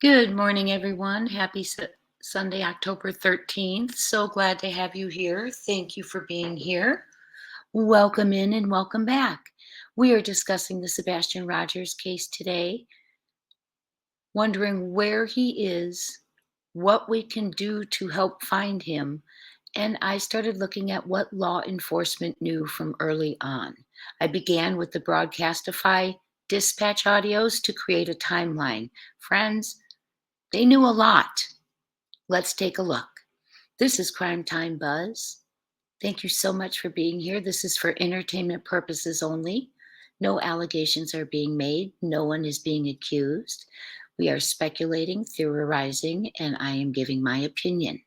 Good morning, everyone. Happy Sunday, October 13th. So glad to have you here. Thank you for being here. Welcome in and welcome back. We are discussing the Sebastian Rogers case today, wondering where he is, what we can do to help find him. And I started looking at what law enforcement knew from early on. I began with the Broadcastify dispatch audios to create a timeline. Friends, they knew a lot. Let's take a look. This is Crime Time Buzz. Thank you so much for being here. This is for entertainment purposes only. No allegations are being made. No one is being accused. We are speculating, theorizing, and I am giving my opinion.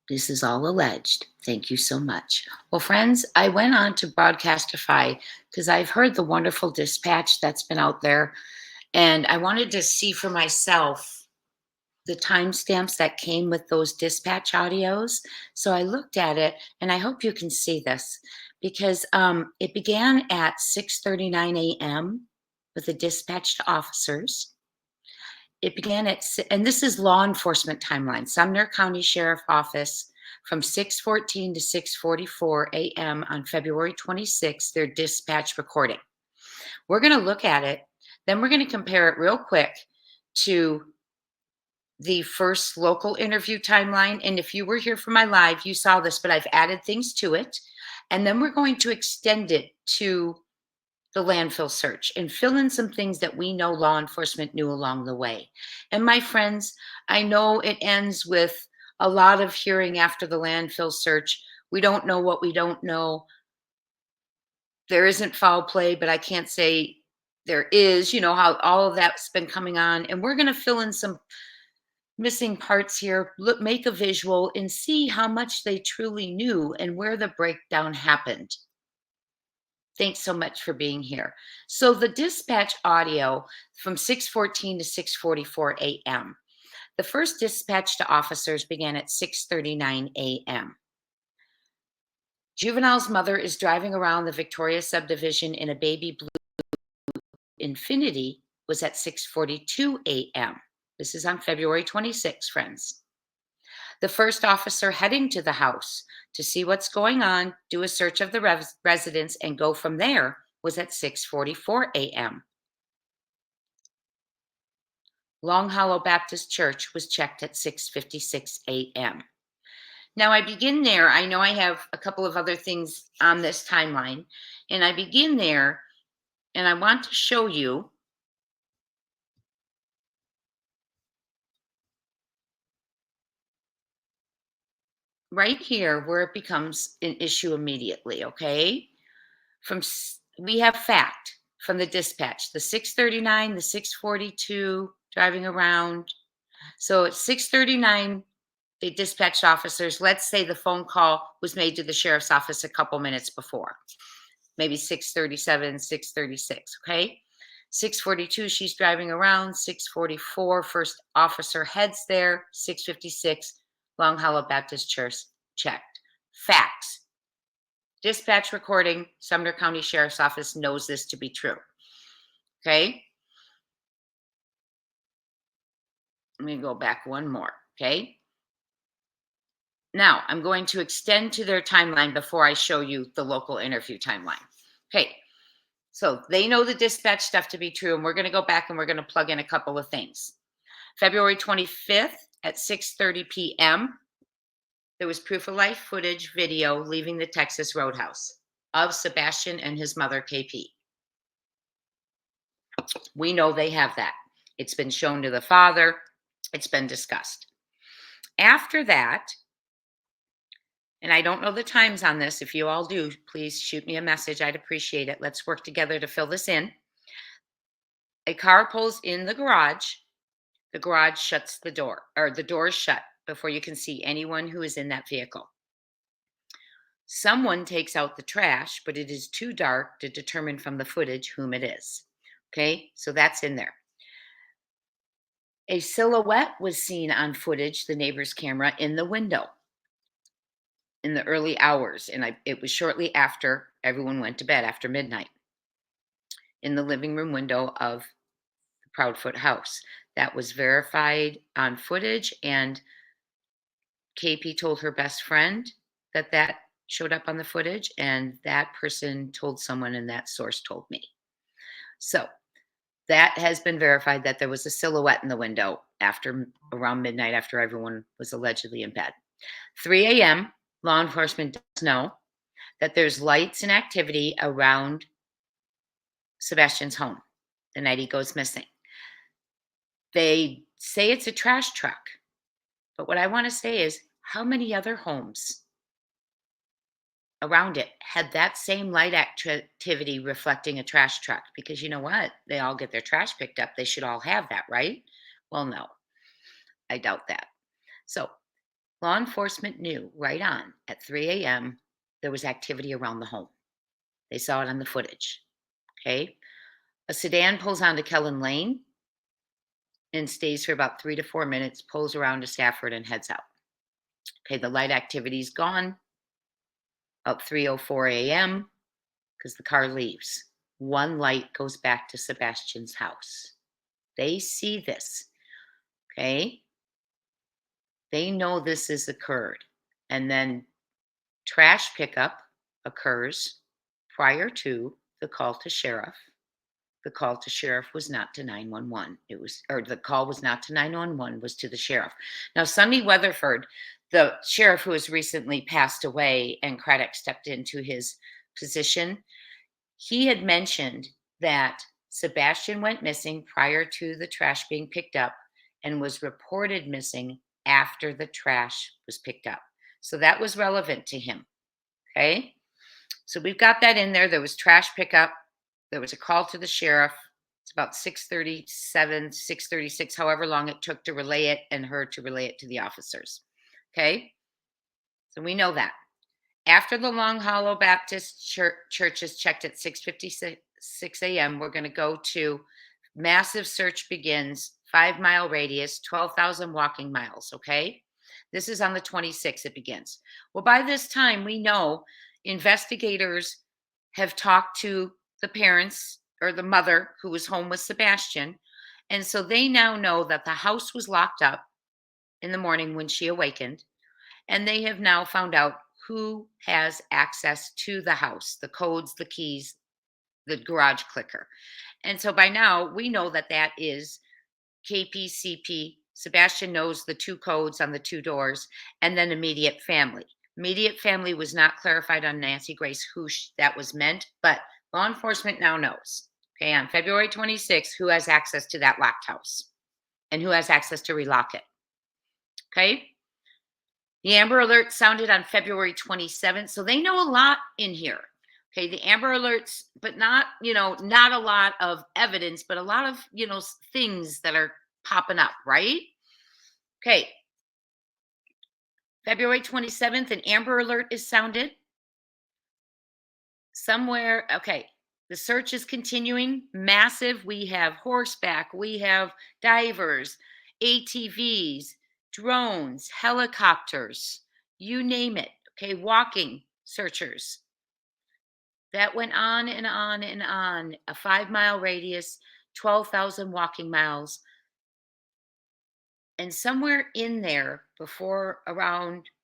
This is all alleged. Thank you so much. Well, friends, I went on to Broadcastify because I've heard the wonderful dispatch that's been out there, and I wanted to see for myself the timestamps that came with those dispatch audios. So I looked at it, and I hope you can see this because it began at 6:39 a.m. with a dispatch to officers. It began and this is law enforcement timeline, Sumner County Sheriff Office from 6:14 to 6:44 a.m. on February 26th, their dispatch recording. We're going to look at it, then we're going to compare it real quick to the first local interview timeline. And if you were here for my live, you saw this, but I've added things to it. And then we're going to extend it to the landfill search and fill in some things that we know law enforcement knew along the way. And my friends, I know it ends with a lot of hearing after the landfill search. We don't know what we don't know. There isn't foul play, but I can't say there is, how all of that's been coming on. And we're going to fill in some missing parts here, look, make a visual and see how much they truly knew and where the breakdown happened. Thanks so much for being here. So the dispatch audio from 6:14 to 6:44 a.m. The first dispatch to officers began at 6:39 a.m. Juvenile's mother is driving around the Victoria subdivision in a baby blue Infiniti was at 6:42 a.m. This is on February 26, friends. The first officer heading to the house to see what's going on, do a search of the residence, and go from there was at 6:44 a.m. Long Hollow Baptist Church was checked at 6:56 a.m. Now I begin there. I know I have a couple of other things on this timeline, and I begin there, and I want to show you right here where it becomes an issue immediately, okay? We have fact from the dispatch, the 6:39, the 6:42 driving around. So at 6:39 they dispatched officers. Let's say the phone call was made to the sheriff's office a couple minutes before, maybe 6:37, 6:36, okay? 6:42 she's driving around, 6:44 first officer heads there, 6:56 Long Hollow Baptist Church checked. Facts. Dispatch recording, Sumner County Sheriff's Office knows this to be true. Okay. Let me go back one more. Okay. Now I'm going to extend to their timeline before I show you the local interview timeline. Okay. So they know the dispatch stuff to be true, and we're going to go back and we're going to plug in a couple of things. February 25th at 6:30 p.m., there was proof of life footage video leaving the Texas Roadhouse of Sebastian and his mother, KP. We know they have that. It's been shown to the father. It's been discussed. After that, and I don't know the times on this. If you all do, please shoot me a message. I'd appreciate it. Let's work together to fill this in. A car pulls in the garage. The garage shuts the door, or the door is shut before you can see anyone who is in that vehicle. Someone takes out the trash, but it is too dark to determine from the footage whom it is. Okay, so that's in there. A silhouette was seen on footage, the neighbor's camera, in the window in the early hours. And it was shortly after everyone went to bed, after midnight, in the living room window of Proudfoot house. That was verified on footage, and KP told her best friend that that showed up on the footage, and that person told someone, and that source told me. So that has been verified that there was a silhouette in the window after around midnight after everyone was allegedly in bed. 3 a.m., law enforcement does know that there's lights and activity around Sebastian's home the night he goes missing. They say it's a trash truck, but what I want to say is how many other homes around it had that same light activity reflecting a trash truck? Because you know what? They all get their trash picked up. They should all have that, right? Well, no, I doubt that. So law enforcement knew right on at 3 a.m. there was activity around the home. They saw it on the footage. Okay. A sedan pulls onto Kellen Lane and stays for about 3 to 4 minutes, pulls around to Stafford and heads out. Okay, the light activity's gone. About 3:04 a.m. because the car leaves. One light goes back to Sebastian's house. They see this. Okay. They know this has occurred. And then trash pickup occurs prior to the call to sheriff. The call to sheriff was not to 911. The call was not to 911, was to the sheriff. Now, Sonny Weatherford, the sheriff who has recently passed away and Craddock stepped into his position, he had mentioned that Sebastian went missing prior to the trash being picked up and was reported missing after the trash was picked up. So that was relevant to him. Okay. So we've got that in there. There was trash pickup. There was a call to the sheriff. It's about 6:37, 6:36, however long it took to relay it and her to relay it to the officers. Okay. So we know that. After the Long Hollow Baptist Church is checked at 6:56 a.m., we're going to go to massive search begins, 5-mile radius, 12,000 walking miles. Okay. This is on the 26th, it begins. Well, by this time, we know investigators have talked to the parents or the mother who was home with Sebastian. And so they now know that the house was locked up in the morning when she awakened. And they have now found out who has access to the house, the codes, the keys, the garage clicker. And so by now we know that that is KPCP. Sebastian knows the two codes on the two doors, and then immediate family. Immediate family was not clarified on Nancy Grace who that was meant, but law enforcement now knows. Okay, on February 26th, who has access to that locked house and who has access to relock it. Okay. The Amber Alert sounded on February 27th, so they know a lot in here. Okay, the Amber Alerts, but not, not a lot of evidence, but a lot of, things that are popping up, right? Okay. February 27th, an Amber Alert is sounded. Somewhere, okay, the search is continuing, massive. We have horseback, we have divers, ATVs, drones, helicopters, you name it. Okay, walking searchers. That went on and on and on. A 5-mile radius, 12,000 walking miles. And somewhere in there,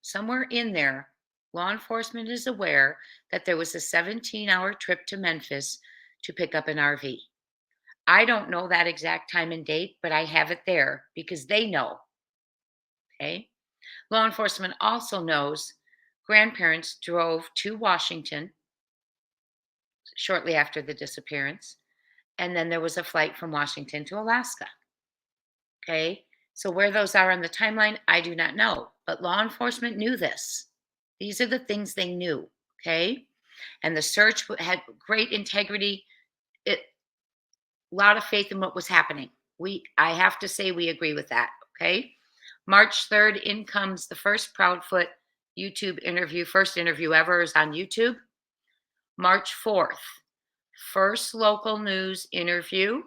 somewhere in there, law enforcement is aware that there was a 17-hour trip to Memphis to pick up an RV. I don't know that exact time and date, but I have it there because they know. Okay. Law enforcement also knows grandparents drove to Washington shortly after the disappearance. And then there was a flight from Washington to Alaska. Okay. So where those are on the timeline, I do not know. But law enforcement knew this. These are the things they knew. Okay. And the search had great integrity. A lot of faith in what was happening. I have to say we agree with that. Okay. March 3rd, in comes the first Proudfoot YouTube interview. First interview ever is on YouTube. March 4th, first local news interview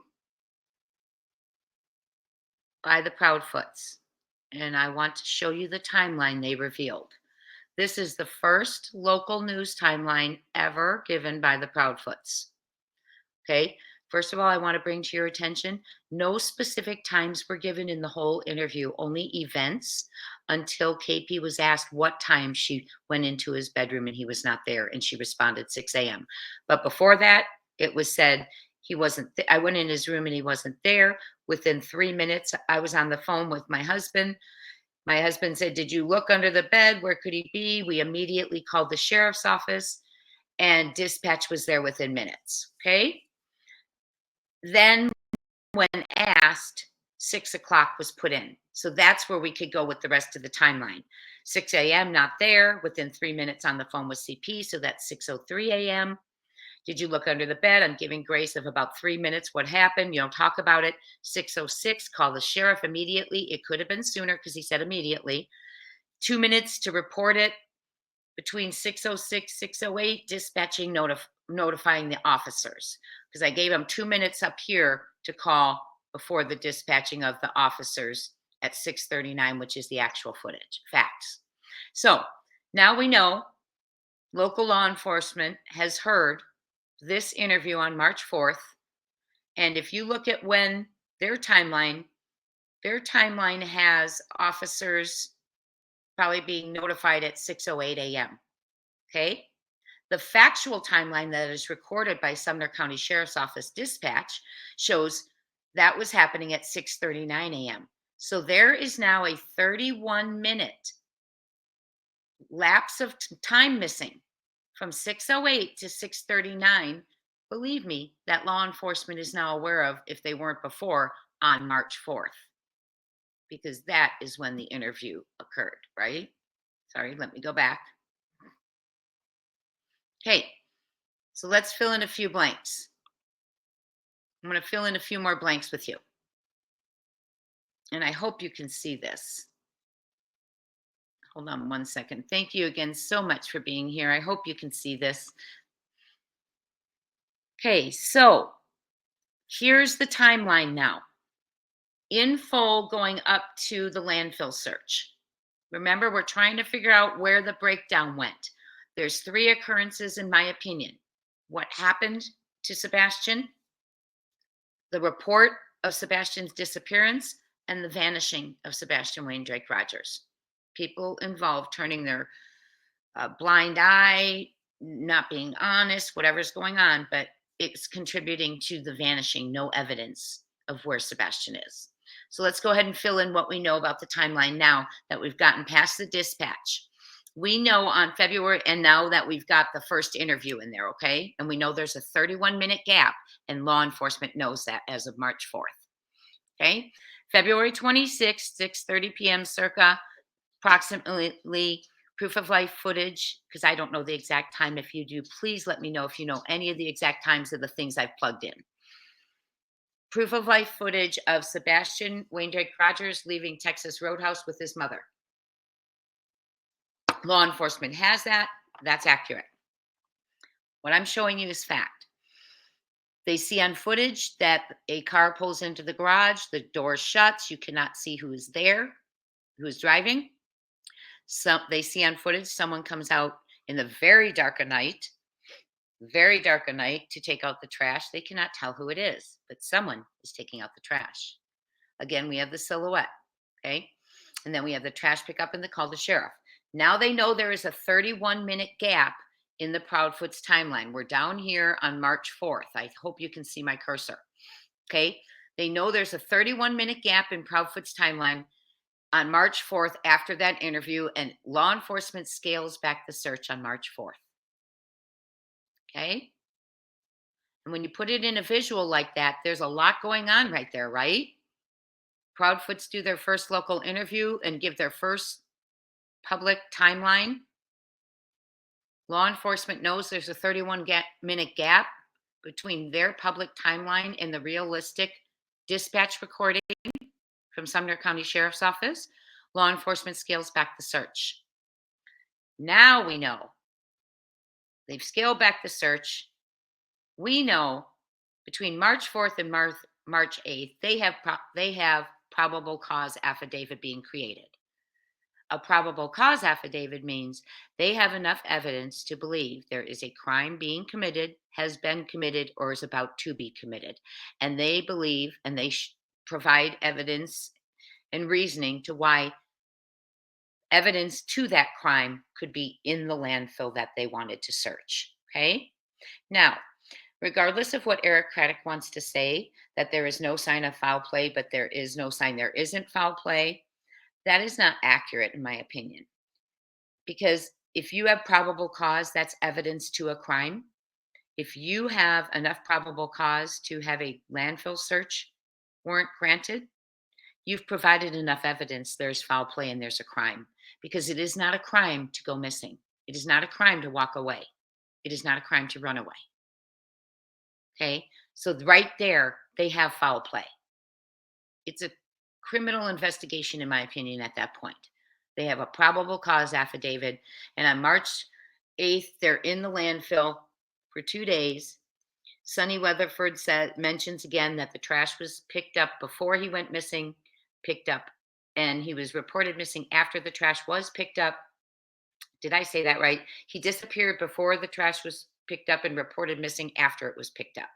by the Proudfoots. And I want to show you the timeline they revealed. This is the first local news timeline ever given by the Proudfoots. Okay. First of all, I want to bring to your attention, no specific times were given in the whole interview, only events until KP was asked what time she went into his bedroom and he was not there. And she responded 6 a.m. But before that, it was said he wasn't, I went in his room and he wasn't there. Within 3 minutes, I was on the phone with my husband. My husband said, "Did you look under the bed? Where could he be?" We immediately called the sheriff's office and dispatch was there within minutes. Okay. Then when asked, 6 o'clock was put in. So that's where we could go with the rest of the timeline. 6 a.m., not there. Within 3 minutes on the phone with CP. So that's 6:03 a.m. Did you look under the bed? I'm giving grace of about 3 minutes. What happened? You don't talk about it. 6:06, call the sheriff immediately. It could have been sooner because he said immediately. 2 minutes to report it. Between 6:06, 6:08, dispatching, notifying the officers. Because I gave them 2 minutes up here to call before the dispatching of the officers at 6:39, which is the actual footage, facts. So now we know local law enforcement has heard this interview on March 4th. And if you look at when their timeline has officers probably being notified at 6:08 a.m. Okay. The factual timeline that is recorded by Sumner County Sheriff's Office dispatch shows that was happening at 6:39 a.m. So there is now a 31-minute lapse of time missing from 6:08 to 6:39. Believe me, that law enforcement is now aware of if they weren't before on March 4th, because that is when the interview occurred, right? Sorry, let me go back. Okay, so let's fill in a few blanks. I'm going to fill in a few more blanks with you. And I hope you can see this. Hold on one second. Thank you again so much for being here. I hope you can see this. Okay, so here's the timeline now. In full going up to the landfill search. Remember, we're trying to figure out where the breakdown went. There's 3 occurrences, in my opinion. What happened to Sebastian, the report of Sebastian's disappearance, and the vanishing of Sebastian Wayne Drake Rogers. People involved turning their blind eye, not being honest, whatever's going on, but it's contributing to the vanishing, no evidence of where Sebastian is. So let's go ahead and fill in what we know about the timeline now that we've gotten past the dispatch. We know on February, and now that we've got the first interview in there, okay? And we know there's a 31-minute gap, and law enforcement knows that as of March 4th, okay? February 26th, 6:30 p.m. circa, approximately proof of life footage, because I don't know the exact time. If you do, please let me know if you know any of the exact times of the things I've plugged in. Proof of life footage of Sebastian Wayne Drake Rogers leaving Texas Roadhouse with his mother. Law enforcement has that. That's accurate. What I'm showing you is fact. They see on footage that a car pulls into the garage, the door shuts, you cannot see who is there, who is driving. So they see on footage someone comes out in the very dark of night to take out the trash. They cannot tell who it is, but someone is taking out the trash. Again, we have the silhouette, okay? And then we have the trash pickup and the call to sheriff. Now they know there is a 31-minute gap in the Proudfoot's timeline. We're down here on March 4th. I hope you can see my cursor, okay? They know there's a 31-minute gap in Proudfoot's timeline on March 4th after that interview, and law enforcement scales back the search on March 4th. Okay? And when you put it in a visual like that, there's a lot going on right there, right? Proudfoots do their first local interview and give their first public timeline. Law enforcement knows there's a 31-minute gap between their public timeline and the realistic dispatch recording from Sumner County Sheriff's Office. Law enforcement scales back the search. Now we know they've scaled back the search. We know between March 4th and March 8th, they have probable cause affidavit being created. A probable cause affidavit means they have enough evidence to believe there is a crime being committed, has been committed, or is about to be committed. And they believe and they provide evidence and reasoning to why evidence to that crime could be in the landfill that they wanted to search. Okay. Now, regardless of what Eric Craddock wants to say, that there is no sign of foul play, but there is no sign there isn't foul play, that is not accurate, in my opinion. Because if you have probable cause, that's evidence to a crime. If you have enough probable cause to have a landfill search warrant granted, you've provided enough evidence there's foul play and there's a crime. Because it is not a crime to go missing. It is not a crime to walk away. It is not a crime to run away. Okay. So right there, they have foul play. It's a criminal investigation, in my opinion, at that point. They have a probable cause affidavit. And on March 8th, they're in the landfill for 2 days. Sonny Weatherford mentions again that the trash was picked up before he went missing, picked up, and he was reported missing after the trash was picked up. Did I say that right? He disappeared before the trash was picked up and reported missing after it was picked up.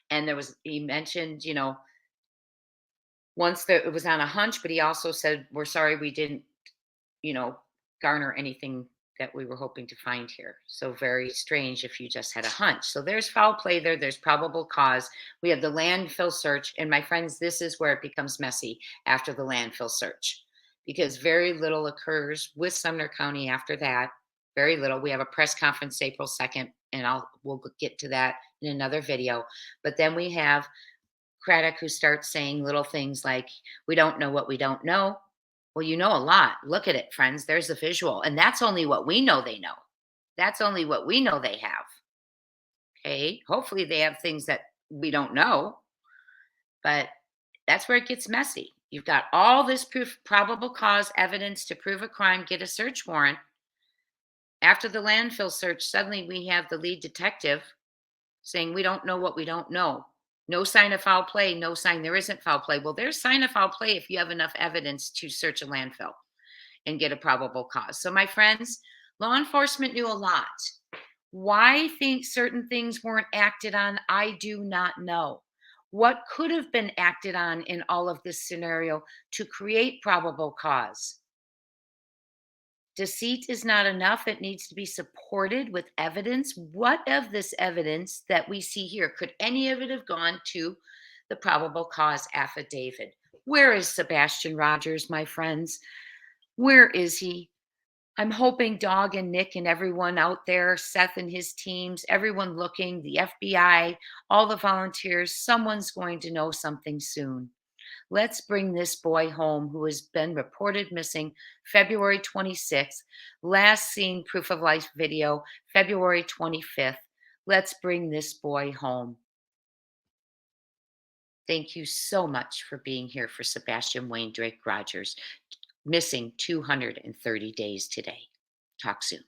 And he mentioned, once it was on a hunch, but he also said, we're sorry we didn't, you know, garner anything that we were hoping to find here. So very strange if you just had a hunch. So there's foul play there. There's probable cause. We have the landfill search. And my friends, this is where it becomes messy after the landfill search because very little occurs with Sumner County after that. Very little. We have a press conference April 2nd, and we'll get to that in another video. But then we have Craddock who starts saying little things like, we don't know what we don't know. Well, you know a lot. Look at it, friends. There's the visual. And that's only what we know they know. That's only what we know they have. Okay. Hopefully they have things that we don't know, but that's where it gets messy. You've got all this proof, probable cause evidence to prove a crime, get a search warrant. After the landfill search, suddenly we have the lead detective saying, we don't know what we don't know. No sign of foul play, no sign there isn't foul play. Well, there's sign of foul play if you have enough evidence to search a landfill and get a probable cause. So, my friends, law enforcement knew a lot. Why think certain things weren't acted on, I do not know. What could have been acted on in all of this scenario to create probable cause? Deceit is not enough. It needs to be supported with evidence. What of this evidence that we see here? Could any of it have gone to the probable cause affidavit? Where is Sebastian Rogers, my friends? Where is he? I'm hoping Dog and Nick and everyone out there, Seth and his teams, everyone looking, the FBI, all the volunteers, someone's going to know something soon. Let's bring this boy home who has been reported missing February 26th, last seen proof of life video February 25th. Let's bring this boy home. Thank you so much for being here for Sebastian Wayne Drake Rogers, missing 230 days today. Talk soon.